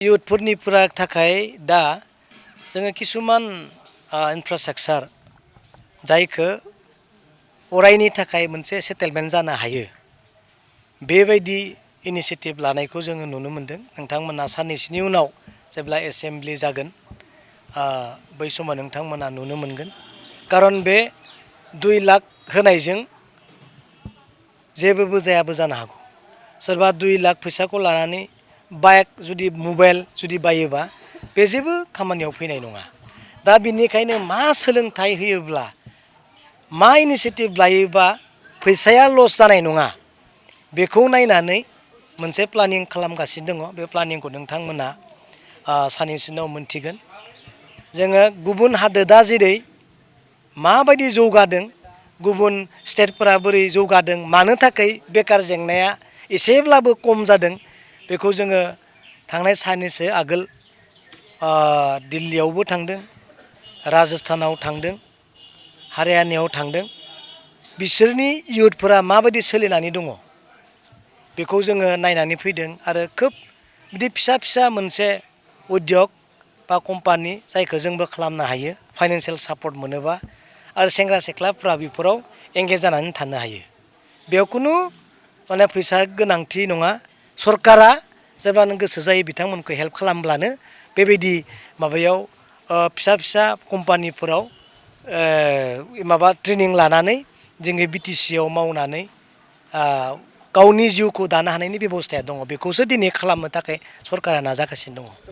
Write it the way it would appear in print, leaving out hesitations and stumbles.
इयुथफोरनि थाखाय दा जोङो किसुमान इनफ्रास्ट्राक्चार जायखौ अरायनि थाखाय मोनसे सेटेलमेन्ट जानो हायो बेबायदि इनिशिएटिभ लानायखौ जोङो नुनो मोनदों। नोंथांमोना साननैसोनि उनाव जेब्ला एसेम्बलि जागोन बै समाव नोंथांमोना नुनो मोनगोन। खारन बे 2 लाख होनायजों जेबोबो जायाबो जानो हागौ। सोरबा 2 लाख फैसाखौ लानानै बाइक जुदि मबाइल जुदि बायोबा बे जेबो खामानियाव फैनाय नङा। दा बिनिखायनो मा सोलोंथाइ होयोब्ला मा इनिशिएटिभ लायोबा फैसाया लस जानाय नङा बेखौ नायनानै मोनसे प्लानिं खालामगासिनो दङ। बे प्लानिंखौ नोंथांमोना साननैसो उनाव मोनथिगोन। जोङो गुबुन हादोरा जेरै माबायदि जौगादों, गुबुन स्टेटफोरा बोरै जौगादों, मानो थाखाय बेकार जेंनाया एसेब्लाबो खम जादों बेखौ जोङो थांनाय साननैसो आगोल दिल्लीयावबो थांदों, राजस्थानाव थांदों, हारियानायाव थांदों। बिसोरनि इयुथफोरा माबायदि सोलिनानै दङ बेखौ जोङो नायनानै फैदों। आरो खोब बिदि फिसा फिसा मोनसे उद्योग बा कम्पानि जायखौ जोंबो खालामनो हायो फाइनान्सियेल सापर्ट मोनोबा, आरो सेंग्रा सिख्लाफ्रा बेफोराव एंगेज जानानै थानो हायो। बेयाव खुनु माने फैसा गोनांथि नङा। सरकारा जेब्लानो गोसो जायो बिथांमोनखौ हेल्प खालामब्लानो बेबायदि माबायाव फिसा फिसा कम्पानिफोराव ट्रेनिं लानानै जोंनि बिटिसिआव मावनानै गावनि जिउखौ दानो हानायनि बेबस्थाया दङ। बेखौसो दिनै खालामनो थाखाय सरकारा नाजागासिनो दङ।